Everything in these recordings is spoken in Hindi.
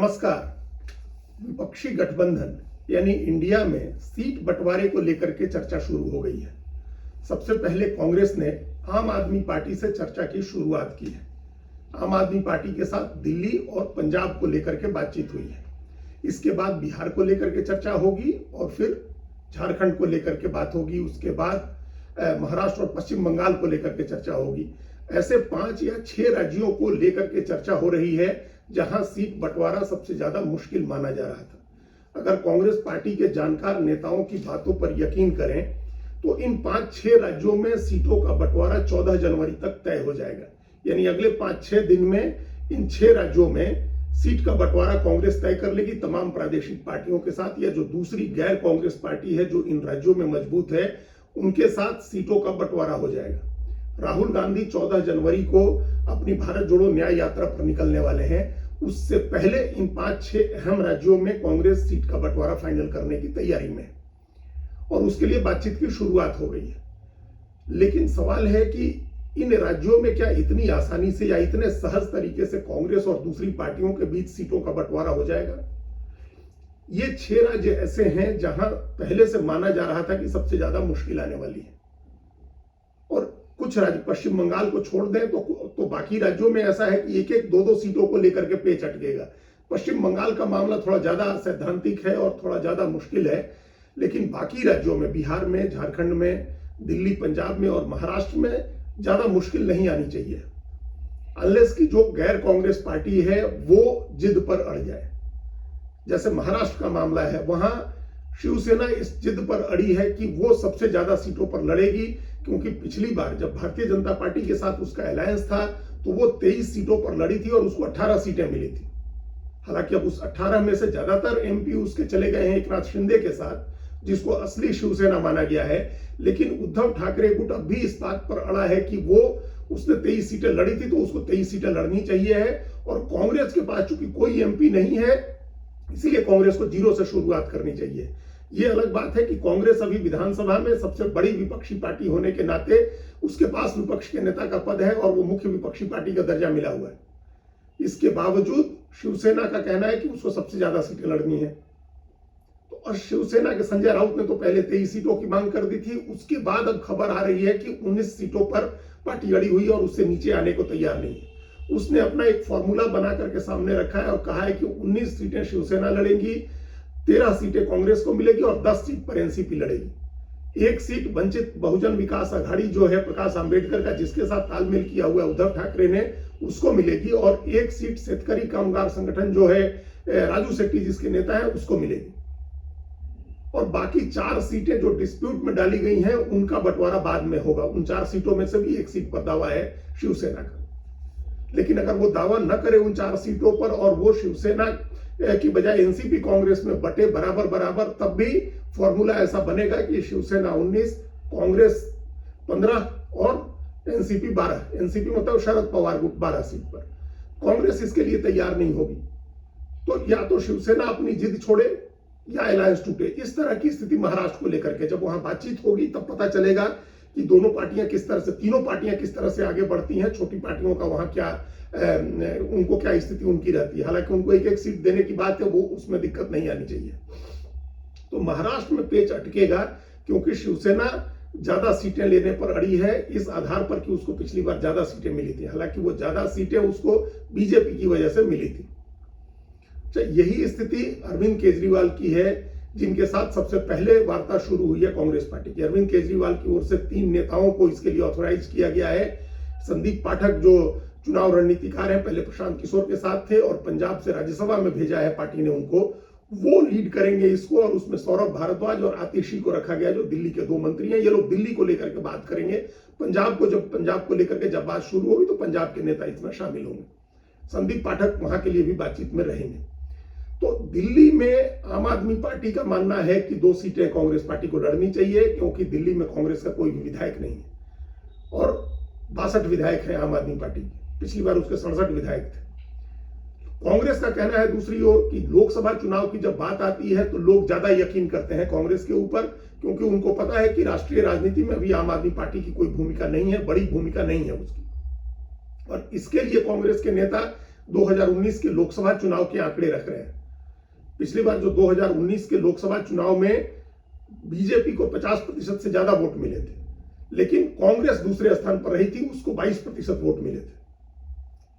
नमस्कार। विपक्षी गठबंधन यानी इंडिया में सीट बंटवारे को लेकर के चर्चा शुरू हो गई है। सबसे पहले कांग्रेस ने आम आदमी पार्टी से चर्चा की शुरुआत की है। आम आदमी पार्टी के साथ दिल्ली और पंजाब को लेकर के बातचीत हुई है। इसके बाद बिहार को लेकर के चर्चा होगी और फिर झारखंड को लेकर के बात होगी। उसके बाद महाराष्ट्र और पश्चिम बंगाल को लेकर के चर्चा होगी। ऐसे 5 या 6 राज्यों को लेकर के चर्चा हो रही है जहां सीट बंटवारा सबसे ज्यादा मुश्किल माना जा रहा था। अगर कांग्रेस पार्टी के जानकार नेताओं की बातों पर यकीन करें तो इन 5-6 राज्यों में सीटों का बंटवारा 14 जनवरी तक तय हो जाएगा। यानी अगले 5-6 दिन में इन 6 राज्यों में सीट का बंटवारा कांग्रेस तय कर लेगी तमाम प्रादेशिक पार्टियों के साथ, या जो दूसरी गैर कांग्रेस पार्टी है जो इन राज्यों में मजबूत है उनके साथ सीटों का बंटवारा हो जाएगा। राहुल गांधी 14 जनवरी को अपनी भारत जोड़ो न्याय यात्रा पर निकलने वाले हैं। उससे पहले इन 5-6 अहम राज्यों में कांग्रेस सीट का बंटवारा फाइनल करने की तैयारी में है और उसके लिए बातचीत की शुरुआत हो गई है। लेकिन सवाल है कि इन राज्यों में क्या इतनी आसानी से या इतने सहज तरीके से कांग्रेस और दूसरी पार्टियों के बीच सीटों का बंटवारा हो जाएगा? ये 6 राज्य ऐसे हैं जहां पहले से माना जा रहा था कि सबसे ज्यादा मुश्किल आने वाली है। और कुछ राज्य, पश्चिम बंगाल को छोड़ दें तो बाकी राज्यों में ऐसा है कि 1-1, 2-2 सीटों को लेकर के पेच अटकेगा। पश्चिम बंगाल का मामला थोड़ा ज्यादा सैद्धांतिक है और थोड़ा ज्यादा मुश्किल है, लेकिन बाकी राज्यों में, बिहार में, झारखंड में, दिल्ली, पंजाब में और महाराष्ट्र में ज्यादा मुश्किल नहीं आनी चाहिए, अनलेस कि जो गैर कांग्रेस पार्टी है वो जिद पर अड़ जाए। जैसे महाराष्ट्र का मामला है, वहां शिवसेना इस जिद पर अड़ी है कि वो सबसे ज्यादा सीटों पर लड़ेगी, क्योंकि पिछली बार जब भारतीय जनता पार्टी के साथ उसका अलायंस था तो वो 23 सीटों पर लड़ी थी और उसको 18 सीटें मिली थी। हालांकि अब उस 18 में से ज्यादातर एमपी उसके चले गए हैं एकनाथ शिंदे के साथ, जिसको असली शिवसेना माना गया है। लेकिन उद्धव ठाकरे गुट अब भी इस बात पर अड़ा है कि वो उसने 23 सीटें लड़ी थी तो उसको 23 सीटें लड़नी चाहिए है, और कांग्रेस के पास चूंकि कोई एमपी नहीं है इसीलिए कांग्रेस को 0 से शुरुआत करनी चाहिए। ये अलग बात है कि कांग्रेस अभी विधानसभा में सबसे बड़ी विपक्षी पार्टी होने के नाते उसके पास विपक्ष के नेता का पद है और वो मुख्य विपक्षी पार्टी का दर्जा मिला हुआ है। इसके बावजूद शिवसेना का कहना है कि उसको सबसे ज्यादा सीटें लड़नी है। तो और शिवसेना के संजय राउत ने तो पहले 23 सीटों की मांग कर दी थी। उसके बाद अब खबर आ रही है कि 19 सीटों पर पार्टी अड़ी हुई और उससे नीचे आने को तैयार नहीं है। उसने अपना एक फॉर्मूला बना करके सामने रखा है और कहा है कि 19 सीटें शिवसेना लड़ेगी, 13 सीटें कांग्रेस को मिलेगी और 10 सीट पर एनसीपी लड़ेगी। 1 सीट वंचित बहुजन विकास आघाड़ी जो है प्रकाश आंबेडकर का, जिसके साथ तालमेल किया हुआ उद्धव ठाकरे ने, उसको मिलेगी, और 1 सीट शेतकरी कामगार संगठन जो है राजू शेट्टी जिसके नेता है उसको मिलेगी। और बाकी 4 सीटें जो डिस्प्यूट में डाली गई हैं उनका बंटवारा बाद में होगा। उन 4 सीटों में से भी 1 सीट पर दावा है शिवसेना का। लेकिन अगर वो दावा न करे उन 4 सीटों पर और वो शिवसेना की बजाय एनसीपी कांग्रेस में बटे बराबर बराबर, तब भी फॉर्मूला ऐसा बनेगा कि शिवसेना 19, कांग्रेस 15 और एनसीपी 12। एनसीपी मतलब शरद पवार गुट 12 सीट पर। कांग्रेस इसके लिए तैयार नहीं होगी, तो या तो शिवसेना अपनी जिद छोड़े या अलायंस टूटे। इस तरह की स्थिति महाराष्ट्र को लेकर के जब वहां बातचीत होगी तब पता चलेगा कि दोनों पार्टियां किस तरह से, तीनों पार्टियां किस तरह से आगे बढ़ती हैं। छोटी पार्टियों का वहां क्या, उनको क्या स्थिति उनकी रहती है। हालांकि उनको 1-1 सीट देने की बात है, वो उसमें दिक्कत नहीं आनी चाहिए। तो महाराष्ट्र में पेच अटकेगा क्योंकि शिवसेना ज्यादा सीटें लेने पर अड़ी है, इस आधार पर कि उसको पिछली बार ज्यादा सीटें मिली थी। हालांकि वो ज्यादा सीटें उसको बीजेपी की वजह से मिली थी। यही स्थिति अरविंद केजरीवाल की है, जिनके साथ सबसे पहले वार्ता शुरू हुई है कांग्रेस पार्टी की। अरविंद केजरीवाल की ओर से 3 नेताओं को इसके लिए ऑथोराइज किया गया है। संदीप पाठक जो चुनाव रणनीतिकार हैं, पहले प्रशांत किशोर के साथ थे और पंजाब से राज्यसभा में भेजा है पार्टी ने उनको, वो लीड करेंगे इसको। और उसमें सौरभ भारद्वाज और आतिशी को रखा गया जो दिल्ली के 2 मंत्री हैं। ये लोग दिल्ली को लेकर के बात करेंगे। पंजाब को लेकर के जब बात शुरू होगी तो पंजाब के नेता इसमें शामिल होंगे। संदीप पाठक वहां के लिए भी बातचीत में रहेंगे। तो दिल्ली में आम आदमी पार्टी का मानना है कि 2 सीटें कांग्रेस पार्टी को लड़नी चाहिए, क्योंकि दिल्ली में कांग्रेस का कोई भी विधायक नहीं है और 62 विधायक हैं आम आदमी पार्टी के। पिछली बार उसके 67 विधायक थे। कांग्रेस का कहना है दूसरी ओर कि लोकसभा चुनाव की जब बात आती है तो लोग ज्यादा यकीन करते हैं कांग्रेस के ऊपर, क्योंकि उनको पता है कि राष्ट्रीय राजनीति में अभी आम आदमी पार्टी की कोई भूमिका नहीं है, बड़ी भूमिका नहीं है उसकी। और इसके लिए कांग्रेस के नेता 2019 के लोकसभा चुनाव के आंकड़े रख रहे हैं। पिछली बार जो 2019 के लोकसभा चुनाव में बीजेपी को 50% से ज्यादा वोट मिले थे, लेकिन कांग्रेस दूसरे स्थान पर रही थी, उसको 22% वोट मिले थे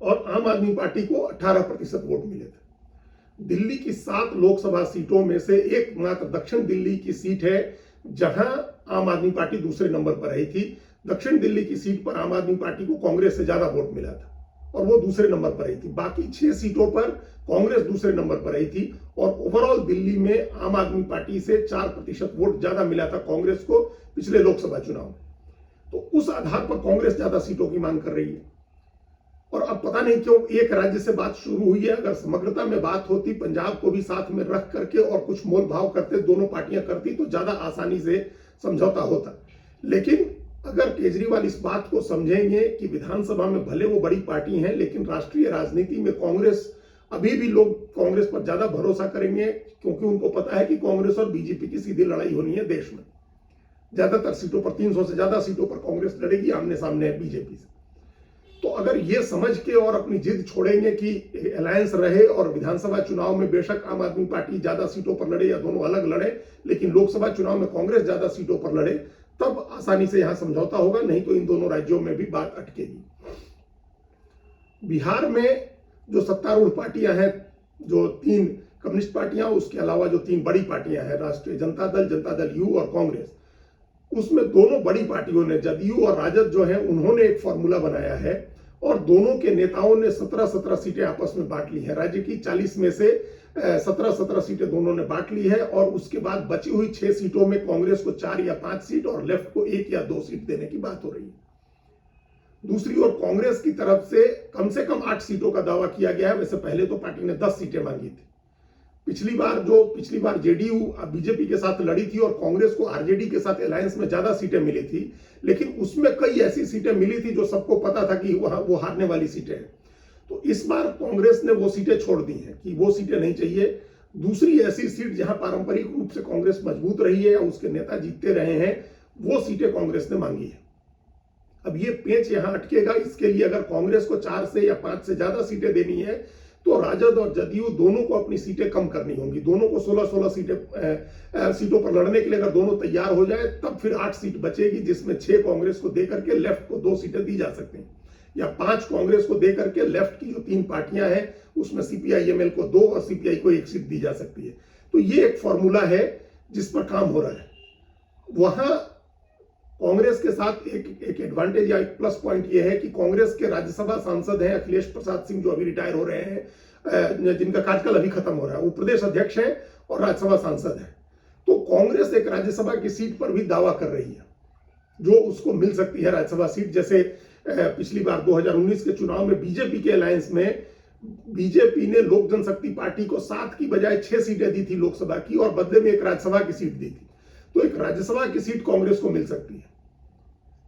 और आम आदमी पार्टी को 18% वोट मिले थे। दिल्ली की 7 लोकसभा सीटों में से एकमात्र दक्षिण दिल्ली की सीट है जहां आम आदमी पार्टी दूसरे नंबर पर रही थी। दक्षिण दिल्ली की सीट पर आम आदमी पार्टी को कांग्रेस से ज्यादा वोट मिला था और वो दूसरे नंबर पर रही थी। बाकी 6 सीटों पर कांग्रेस दूसरे नंबर पर रही थी और ओवरऑल दिल्ली में आम आदमी पार्टी से 4% वोट ज्यादा मिला था कांग्रेस को पिछले लोकसभा चुनाव में। तो उस आधार पर कांग्रेस ज्यादा सीटों की मांग कर रही है। और अब पता नहीं क्यों एक राज्य से बात शुरू हुई है। अगर समग्रता में बात होती, पंजाब को भी साथ में रख करके और कुछ मोल भाव करते दोनों पार्टियां करती तो ज्यादा आसानी से समझौता होता। लेकिन अगर केजरीवाल इस बात को समझेंगे कि विधानसभा में भले वो बड़ी पार्टी हैं, लेकिन राष्ट्रीय राजनीति में कांग्रेस, अभी भी लोग कांग्रेस पर ज्यादा भरोसा करेंगे क्योंकि उनको पता है कि कांग्रेस और बीजेपी की सीधी लड़ाई होनी है देश में। ज्यादातर सीटों पर, 300 से ज्यादा सीटों पर कांग्रेस लड़ेगी आमने सामने बीजेपी से। तो अगर ये समझ के और अपनी जिद छोड़ेंगे कि अलायंस रहे और विधानसभा चुनाव में बेशक आम आदमी पार्टी ज्यादा सीटों पर लड़े या दोनों अलग लड़े, लेकिन लोकसभा चुनाव में कांग्रेस ज्यादा सीटों पर लड़े, तब आसानी से यहां समझौता होगा। नहीं तो इन दोनों राज्यों में भी बात अटकेगी। बिहार में जो सत्तारूढ़ पार्टियां हैं, जो 3 कम्युनिस्ट पार्टियां, उसके अलावा जो 3 बड़ी पार्टियां हैं, राष्ट्रीय जनता दल यू और कांग्रेस, उसमें दोनों बड़ी पार्टियों ने, जदयू और राजद जो है, उन्होंने एक फॉर्मूला बनाया है और दोनों के नेताओं ने 17-17 सीटें आपस में बांट ली है। राज्य की 40 में से 17-17 सीटें दोनों ने बांट ली है और उसके बाद बची हुई 6 सीटों में कांग्रेस को 4 या 5 सीट और लेफ्ट को 1 या 2 सीट देने की बात हो रही है। दूसरी ओर कांग्रेस की तरफ से कम 8 सीटों का दावा किया गया है। वैसे पहले तो पार्टी ने 10 सीटें मांगी थी। पिछली बार जेडीयू बीजेपी के साथ लड़ी थी और कांग्रेस को आरजेडी के साथ अलायंस में ज्यादा सीटें मिली थी, लेकिन उसमें कई ऐसी सीटें मिली थी जो सबको पता था कि वो हारने वाली सीटें हैं। तो इस बार कांग्रेस ने वो सीटें छोड़ दी हैं कि वो सीटें नहीं चाहिए। दूसरी ऐसी सीट जहां पारंपरिक रूप से कांग्रेस मजबूत रही है या उसके नेता जीतते रहे हैं, वो सीटें कांग्रेस ने मांगी है। अब ये पेंच यहां अटकेगा। इसके लिए अगर कांग्रेस को 4 से या 5 से ज्यादा सीटें देनी है तो राजद और जदयू दोनों को अपनी सीटें कम करनी होंगी। दोनों को 16-16 सीटों पर लड़ने के लिए अगर दोनों तैयार हो जाए, तब फिर 8 सीट बचेगी, जिसमें 6 कांग्रेस को देकर के लेफ्ट को 2 सीटें दी जा सकती हैं, या 5 कांग्रेस को देकर के लेफ्ट की जो 3 पार्टियां हैं उसमें सीपीआई-एमएल को 2 और सीपीआई को 1 सीट दी जा सकती है। तो ये एक फॉर्मूला है जिस पर काम हो रहा है। वहां कांग्रेस के साथ एक एडवांटेज या एक प्लस पॉइंट यह है कि कांग्रेस के राज्यसभा सांसद हैं अखिलेश प्रसाद सिंह, जो अभी रिटायर हो रहे हैं, जिनका कार्यकाल अभी खत्म हो रहा है। वो प्रदेश अध्यक्ष हैं और राज्यसभा सांसद हैं। तो कांग्रेस एक राज्यसभा की सीट पर भी दावा कर रही है, जो उसको मिल सकती है राज्यसभा सीट। जैसे पिछली बार 2019 के चुनाव में बीजेपी के अलायंस में बीजेपी ने लोक जनशक्ति पार्टी को 7 की बजाय 6 सीटें दी थी लोकसभा की और बदले में एक राज्यसभा की सीट दी थी। तो एक राज्यसभा की सीट कांग्रेस को मिल सकती है,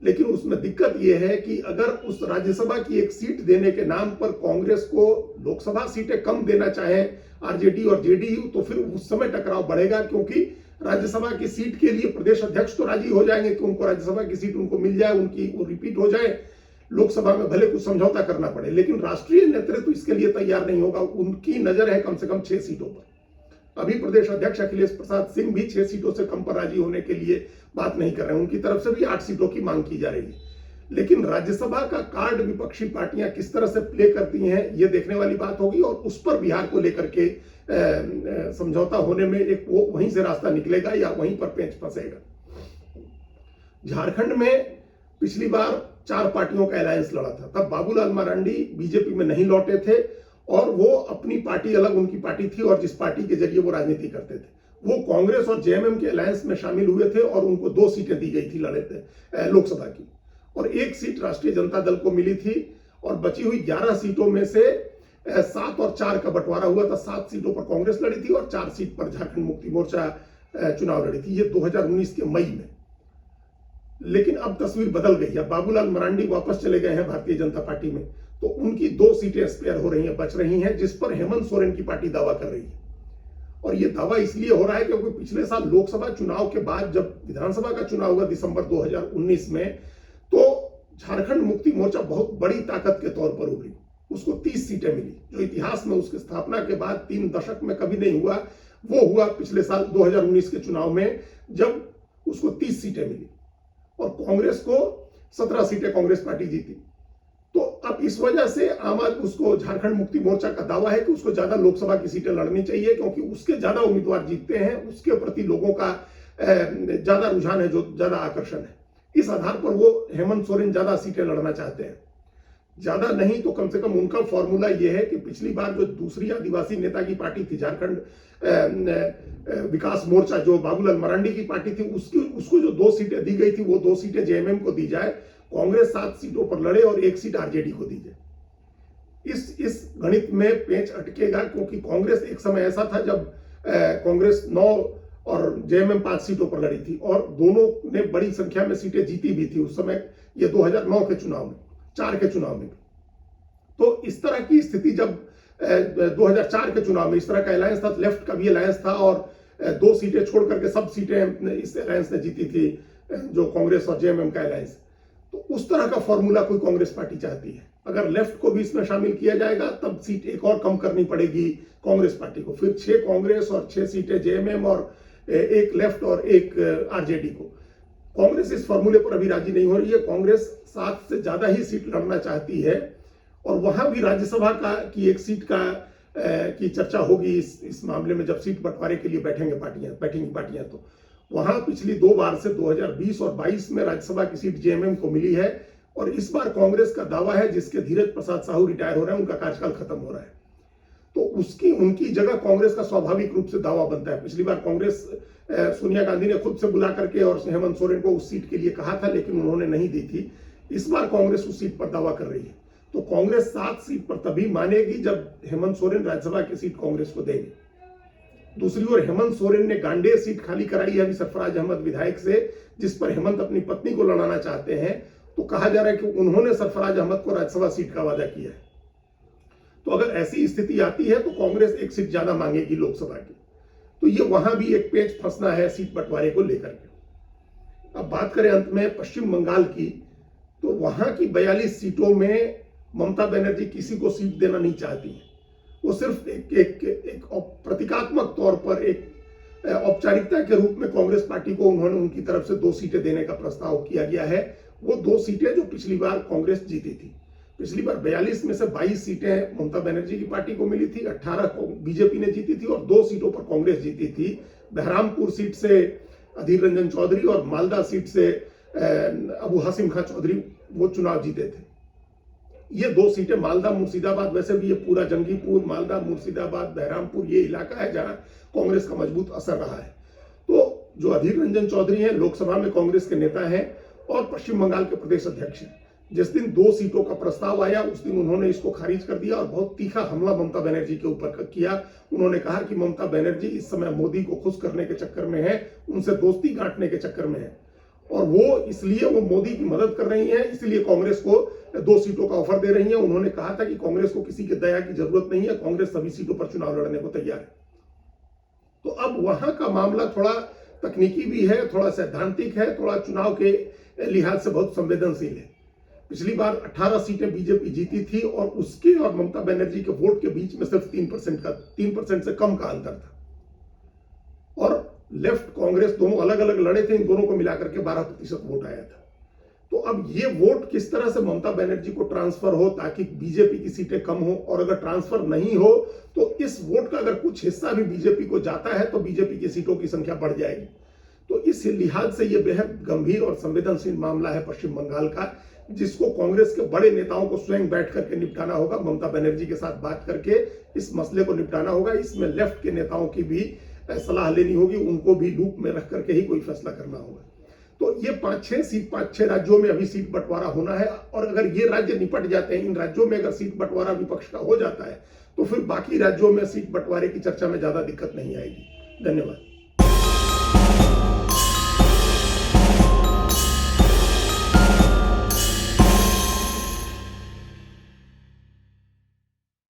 लेकिन उसमें दिक्कत यह है कि अगर उस राज्यसभा की एक सीट देने के नाम पर कांग्रेस को लोकसभा सीटें कम देना चाहे आरजेडी और जेडीयू, तो फिर उस समय टकराव बढ़ेगा, क्योंकि राज्यसभा की सीट के लिए प्रदेश अध्यक्ष तो राजी हो जाएंगे कि उनको राज्यसभा की सीट उनको मिल जाए, उनकी वो रिपीट हो जाए, लोकसभा में भले कुछ समझौता करना पड़े, लेकिन राष्ट्रीय नेतृत्व इसके लिए तैयार नहीं होगा। उनकी नजर है कम से कम 6 सीटों पर। अभी प्रदेश अध्यक्ष अखिलेश प्रसाद सिंह भी 6 सीटों से कम पर राजी होने के लिए बात नहीं कर रहे हैं। उनकी तरफ से भी 8 सीटों की मांग की जा रही है। लेकिन राज्यसभा का कार्ड विपक्षी पार्टियां किस तरह से प्ले करती हैं, ये देखने वाली बात होगी और उस पर बिहार को लेकर के समझौता होने में एक वो वहीं से रास्ता निकलेगा या वहीं पर पेंच फंसेगा। झारखंड में पिछली बार 4 पार्टियों का अलायंस लड़ा था। तब बाबूलाल मरांडी बीजेपी में नहीं लौटे थे और वो अपनी पार्टी अलग उनकी पार्टी थी और जिस पार्टी के जरिए वो राजनीति करते थे, वो कांग्रेस और जेएमएम के अलायंस में शामिल हुए थे और उनको 2 सीटें दी गई थी लड़े थे लोकसभा की, और 1 सीट राष्ट्रीय जनता दल को मिली थी और बची हुई 11 सीटों में से 7 और 4 का बंटवारा हुआ था। 7 सीटों पर कांग्रेस लड़ी थी और 4 सीट पर झारखंड मुक्ति मोर्चा चुनाव लड़ी थी। ये 2019 के मई में। लेकिन अब तस्वीर बदल गई है। बाबूलाल मरांडी वापस चले गए हैं भारतीय जनता पार्टी में, तो उनकी 2 सीटें स्पेयर हो रही हैं, बच रही हैं, जिस पर हेमंत सोरेन की पार्टी दावा कर रही है। और यह दावा इसलिए हो रहा है क्योंकि पिछले साल लोकसभा चुनाव के बाद जब विधानसभा का चुनाव हुआ दिसंबर 2019 में, तो झारखंड मुक्ति मोर्चा बहुत बड़ी ताकत के तौर पर उभरी उसको 30 सीटें मिली, जो इतिहास में उसकी स्थापना के बाद 3 दशक में कभी नहीं हुआ। वो हुआ पिछले साल 2019 के चुनाव में, जब उसको 30 सीटें मिली और कांग्रेस को 17 सीटें कांग्रेस पार्टी जीती। तो अब इस वजह से आम आदमी, उसको झारखंड मुक्ति मोर्चा का दावा है कि उसको ज्यादा लोकसभा की सीटें लड़नी चाहिए, क्योंकि उसके ज्यादा उम्मीदवार जीतते हैं, उसके प्रति लोगों का ज्यादा रुझान है, जो ज्यादा आकर्षण है। इस आधार पर वो हेमंत सोरेन ज्यादा सीटें लड़ना चाहते हैं। ज्यादा नहीं तो कम से कम उनका फॉर्मूला यह है कि पिछली बार जो दूसरी आदिवासी नेता की पार्टी थी, झारखंड विकास मोर्चा, जो बाबूलाल मरांडी की पार्टी थी, उसको जो 2 सीटें दी गई थी, वो 2 सीटें जेएमएम को दी जाए, कांग्रेस 7 सीटों पर लड़े और 1 सीट आरजेडी को दी जाए। इस गणित में पेंच अटकेगा, क्योंकि कांग्रेस एक समय ऐसा था जब कांग्रेस 9 और जेएमएम 5 सीटों पर लड़ी थी और दोनों ने बड़ी संख्या में सीटें जीती भी थी उस समय, ये 2009 के चुनाव में, 4 के चुनाव में। तो इस तरह की स्थिति जब 2004 के चुनाव में इस तरह का अलायंस था, लेफ्ट का भी अलायंस था और 2 सीटें छोड़ करके सब सीटें इस अलायंस ने जीती थी, जो कांग्रेस और जेएमएम का अलायंस। तो उस तरह का फॉर्मूला कोई कांग्रेस पार्टी चाहती है। अगर लेफ्ट को भी इसमें शामिल किया जाएगा तब सीट एक और कम करनी पड़ेगी कांग्रेस पार्टी को, फिर 6 कांग्रेस और 6 सीटें जेएमएम और 1 लेफ्ट और 1 आरजेडी को। कांग्रेस इस फॉर्मूले पर अभी राजी नहीं हो रही है। कांग्रेस 7 से ज्यादा ही सीट लड़ना चाहती है और वहां भी राज्यसभा की 1 सीट की चर्चा होगी इस मामले में, जब सीट बंटवारे के लिए बैठेंगी पार्टियां। तो वहां पिछली 2 बार से 2020 और 22 में राज्यसभा की सीट जेएमएम को मिली है और इस बार कांग्रेस का दावा है, जिसके धीरज प्रसाद साहू रिटायर हो रहे हैं, उनका कार्यकाल खत्म हो रहा है, तो उनकी जगह कांग्रेस का स्वाभाविक रूप से दावा बनता है। पिछली बार कांग्रेस सोनिया गांधी ने खुद से बुला करके और हेमंत सोरेन को उस सीट के लिए कहा था, लेकिन उन्होंने नहीं दी थी। इस बार कांग्रेस उस सीट पर दावा कर रही है, तो कांग्रेस 7 सीट पर तभी मानेगी जब हेमंत सोरेन राज्यसभा की सीट कांग्रेस को देंगे। दूसरी ओर हेमंत सोरेन ने गांडेय सीट खाली कराई है अभी सरफराज अहमद विधायक से, जिस पर हेमंत अपनी पत्नी को लड़ाना चाहते हैं। तो कहा जा रहा है कि उन्होंने सरफराज अहमद को राज्यसभा सीट का वादा किया है। तो अगर ऐसी स्थिति आती है तो कांग्रेस 1 सीट ज्यादा मांगेगी लोकसभा की। तो ये वहां भी एक पेच फंसना है सीट बंटवारे को लेकर के। अब बात करें अंत में पश्चिम बंगाल की, तो वहां की 42 सीटों में ममता बनर्जी किसी को सीट देना नहीं चाहती है। वो सिर्फ एक प्रतीकात्मक तौर पर, एक औपचारिकता के रूप में कांग्रेस पार्टी को उन्होंने उनकी तरफ से 2 सीटें देने का प्रस्ताव किया गया है। वो 2 सीटें जो पिछली बार कांग्रेस जीती थी। पिछली बार 42 में से 22 सीटें ममता बनर्जी की पार्टी को मिली थी, 18 को बीजेपी ने जीती थी और 2 सीटों पर कांग्रेस जीती थी। बहरामपुर सीट से अधीर रंजन चौधरी और मालदा सीट से अबू हासिम खां चौधरी वो चुनाव जीते थे। ये 2 सीटें मालदा मुर्शिदाबाद, वैसे भी ये पूरा जंगीपुर, मालदा, मुर्शिदाबाद, बहरामपुर ये इलाका है जहां कांग्रेस का मजबूत असर रहा है। तो जो अधीर रंजन चौधरी हैं, लोकसभा में कांग्रेस के नेता हैं और पश्चिम बंगाल के प्रदेश अध्यक्ष हैं। जिस दिन 2 सीटों का प्रस्ताव आया उस दिन उन्होंने इसको खारिज कर दिया और बहुत तीखा हमला ममता बनर्जी के ऊपर किया। उन्होंने कहा कि ममता बनर्जी इस समय मोदी को खुश करने के चक्कर में है, उनसे दोस्ती गांठने के चक्कर में है और वो मोदी की मदद कर रही हैं, इसलिए कांग्रेस को 2 सीटों का ऑफर दे रही हैं। उन्होंने कहा था कि कांग्रेस को किसी के दया की जरूरत नहीं है, कांग्रेस सभी सीटों पर चुनाव लड़ने को तैयार है। तो अब वहां का मामला थोड़ा तकनीकी भी है, थोड़ा सैद्धांतिक है, थोड़ा चुनाव के लिहाज से बहुत संवेदनशील है। पिछली बार 18 सीटें बीजेपी जीती थी और उसके और ममता बनर्जी के वोट के बीच में सिर्फ 3% से कम का अंतर था और लेफ्ट कांग्रेस दोनों अलग अलग लड़े थे, इन दोनों को मिलाकर के 12% वोट आया था। तो अब ये वोट किस तरह से ममता बनर्जी को ट्रांसफर हो ताकि बीजेपी की सीटें कम हो, और अगर ट्रांसफर नहीं हो तो इस वोट का अगर कुछ हिस्सा भी बीजेपी को जाता है तो बीजेपी की सीटों की संख्या बढ़ जाएगी। तो इस लिहाज से यह बेहद गंभीर और संवेदनशील मामला है पश्चिम बंगाल का, जिसको कांग्रेस के बड़े नेताओं को स्वयं बैठ करके निपटाना होगा। ममता बनर्जी के साथ बात करके इस मसले को निपटाना होगा। इसमें लेफ्ट के नेताओं की भी सलाह लेनी होगी, उनको भी लूप में रख करके ही कोई फैसला करना होगा। तो ये 5-6 राज्यों में अभी सीट बंटवारा होना है और अगर ये राज्य निपट जाते हैं, इन राज्यों में अगर सीट बंटवारा विपक्ष का हो जाता है तो फिर बाकी राज्यों में सीट बंटवारे की चर्चा में ज्यादा दिक्कत नहीं आएगी। धन्यवाद।